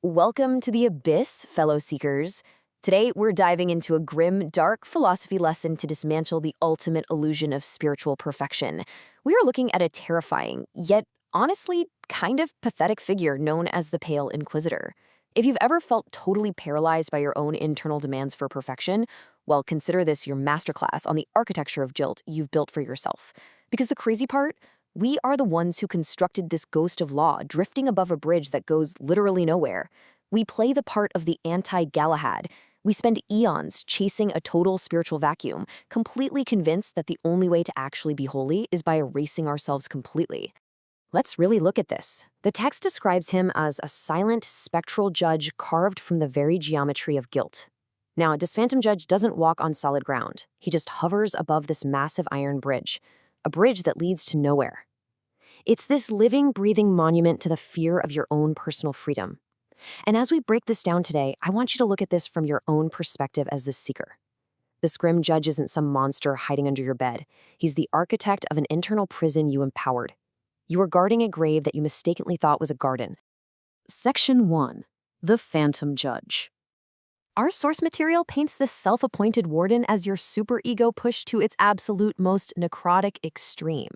Welcome to the Abyss, fellow seekers. Today, we're diving into a grim, dark philosophy lesson to dismantle the ultimate illusion of spiritual perfection. We are looking at a terrifying, yet honestly kind of pathetic figure known as the Pale Inquisitor. If you've ever felt totally paralyzed by your own internal demands for perfection, well, consider this your masterclass on the architecture of guilt you've built for yourself. Because the crazy part? We are the ones who constructed this ghost of law drifting above a bridge that goes literally nowhere. We play the part of the anti-Galahad. We spend eons chasing a total spiritual vacuum, completely convinced that the only way to actually be holy is by erasing ourselves completely. Let's really look at this. The text describes him as a silent, spectral judge carved from the very geometry of guilt. Now, this phantom judge doesn't walk on solid ground. He just hovers above this massive iron bridge, a bridge that leads to nowhere. It's this living, breathing monument to the fear of your own personal freedom. And as we break this down today, I want you to look at this from your own perspective as the seeker. This grim judge isn't some monster hiding under your bed. He's the architect of an internal prison you empowered. You are guarding a grave that you mistakenly thought was a garden. Section 1. The Phantom Judge. Our source material paints this self-appointed warden as your superego pushed to its absolute most necrotic extreme.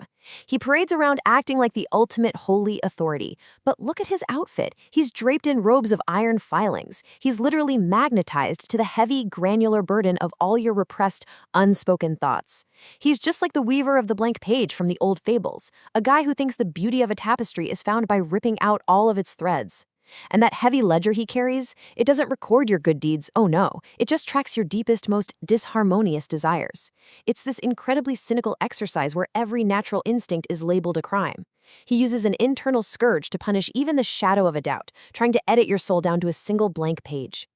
He parades around acting like the ultimate holy authority. But look at his outfit. He's draped in robes of iron filings. He's literally magnetized to the heavy, granular burden of all your repressed, unspoken thoughts. He's just like the weaver of the blank page from the old fables, a guy who thinks the beauty of a tapestry is found by ripping out all of its threads. And that heavy ledger he carries, it doesn't record your good deeds, oh no, it just tracks your deepest, most disharmonious desires. It's this incredibly cynical exercise where every natural instinct is labeled a crime. He uses an internal scourge to punish even the shadow of a doubt, trying to edit your soul down to a single blank page.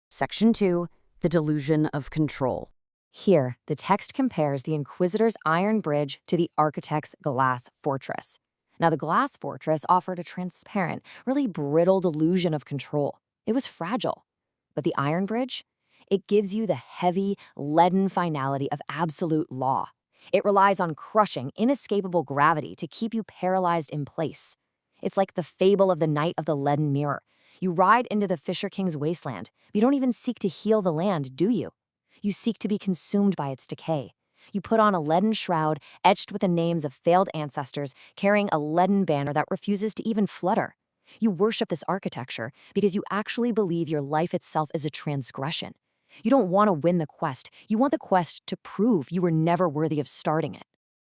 Section 2. The Delusion of Control. Here, the text compares the Inquisitor's iron bridge to the architect's glass fortress. Now, the glass fortress offered a transparent, really brittle illusion of control. It was fragile. But the iron bridge? It gives you the heavy, leaden finality of absolute law. It relies on crushing, inescapable gravity to keep you paralyzed in place. It's like the fable of the Knight of the Leaden Mirror. You ride into the Fisher King's wasteland, but you don't even seek to heal the land, do you? You seek to be consumed by its decay. You put on a leaden shroud etched with the names of failed ancestors, carrying a leaden banner that refuses to even flutter. You worship this architecture because you actually believe your life itself is a transgression. You don't want to win the quest. You want the quest to prove you were never worthy of starting it.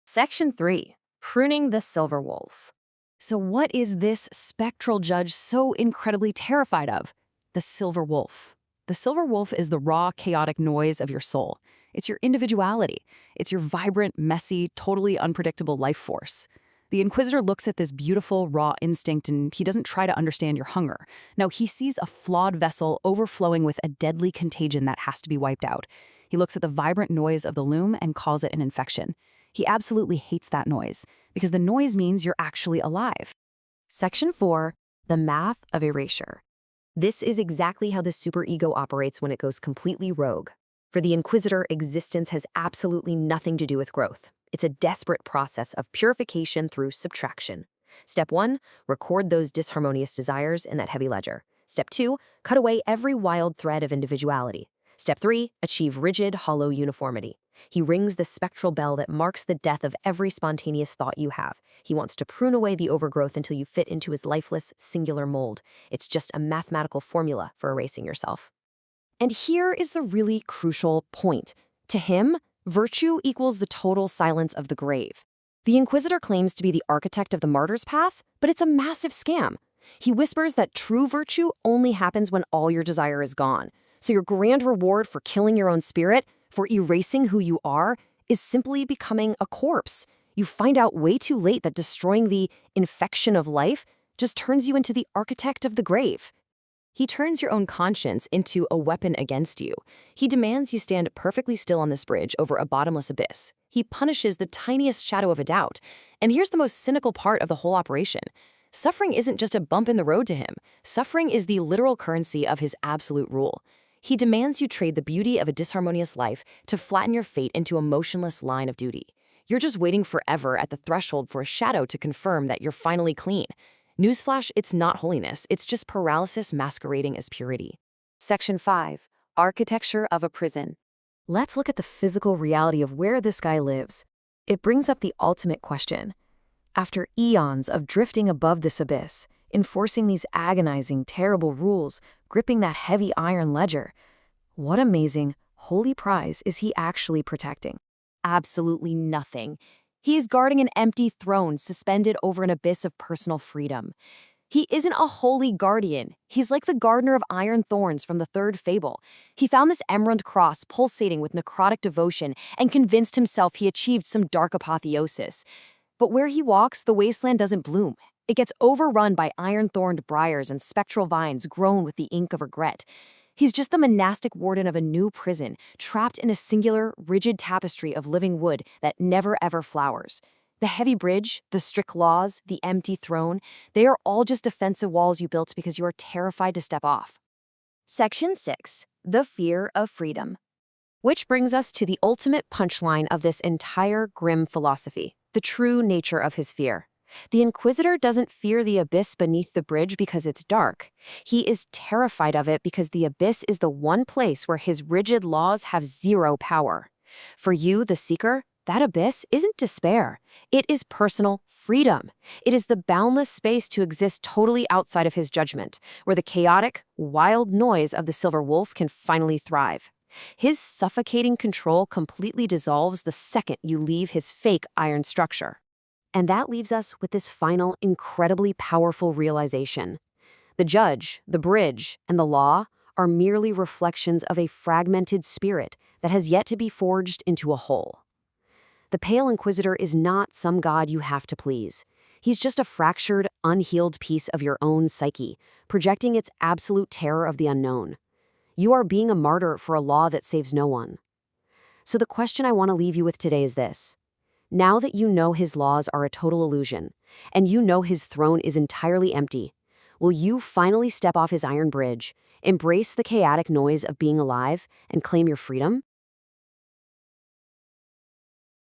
Section 3. Pruning the Silver Wolves. So what is this spectral judge so incredibly terrified of? The silver wolf. The silver wolf is the raw, chaotic noise of your soul. It's your individuality. It's your vibrant, messy, totally unpredictable life force. The Inquisitor looks at this beautiful, raw instinct and he doesn't try to understand your hunger. No, he sees a flawed vessel overflowing with a deadly contagion that has to be wiped out. He looks at the vibrant noise of the loom and calls it an infection. He absolutely hates that noise, because the noise means you're actually alive. Section 4. The Math of Erasure. This is exactly how the superego operates when it goes completely rogue. For the Inquisitor, existence has absolutely nothing to do with growth. It's a desperate process of purification through subtraction. Step 1, record those disharmonious desires in that heavy ledger. Step 2, cut away every wild thread of individuality. Step 3, achieve rigid, hollow uniformity. He rings the spectral bell that marks the death of every spontaneous thought you have. He wants to prune away the overgrowth until you fit into his lifeless, singular mold. It's just a mathematical formula for erasing yourself. And here is the really crucial point. To him, virtue equals the total silence of the grave. The Inquisitor claims to be the architect of the martyr's path, but it's a massive scam. He whispers that true virtue only happens when all your desire is gone. So your grand reward for killing your own spirit, for erasing who you are, is simply becoming a corpse. You find out way too late that destroying the infection of life just turns you into the architect of the grave. He turns your own conscience into a weapon against you. He demands you stand perfectly still on this bridge over a bottomless abyss. He punishes the tiniest shadow of a doubt. And here's the most cynical part of the whole operation. Suffering isn't just a bump in the road to him. Suffering is the literal currency of his absolute rule. He demands you trade the beauty of a disharmonious life to flatten your fate into a motionless line of duty. You're just waiting forever at the threshold for a shadow to confirm that you're finally clean. Newsflash, it's not holiness, it's just paralysis masquerading as purity. Section 5. Architecture of a prison. Let's look at the physical reality of where this guy lives. It brings up the ultimate question. After eons of drifting above this abyss, enforcing these agonizing, terrible rules, gripping that heavy iron ledger, what amazing, holy prize is he actually protecting? Absolutely nothing. He is guarding an empty throne suspended over an abyss of personal freedom. He isn't a holy guardian. He's like the gardener of iron thorns from the third fable. He found this emerald cross pulsating with necrotic devotion and convinced himself he achieved some dark apotheosis. But where he walks, the wasteland doesn't bloom. It gets overrun by iron-thorned briars and spectral vines grown with the ink of regret. He's just the monastic warden of a new prison, trapped in a singular, rigid tapestry of living wood that never ever flowers. The heavy bridge, the strict laws, the empty throne, they are all just defensive walls you built because you are terrified to step off. Section 6. The fear of freedom. Which brings us to the ultimate punchline of this entire grim philosophy, the true nature of his fear. The Inquisitor doesn't fear the abyss beneath the bridge because it's dark. He is terrified of it because the abyss is the one place where his rigid laws have zero power. For you, the Seeker, that abyss isn't despair. It is personal freedom. It is the boundless space to exist totally outside of his judgment, where the chaotic, wild noise of the Silver Wolf can finally thrive. His suffocating control completely dissolves the second you leave his fake iron structure. And that leaves us with this final, incredibly powerful realization. The judge, the bridge, and the law are merely reflections of a fragmented spirit that has yet to be forged into a whole. The Pale Inquisitor is not some god you have to please. He's just a fractured, unhealed piece of your own psyche, projecting its absolute terror of the unknown. You are being a martyr for a law that saves no one. So the question I want to leave you with today is this. Now that you know his laws are a total illusion, and you know his throne is entirely empty, will you finally step off his iron bridge, embrace the chaotic noise of being alive, and claim your freedom?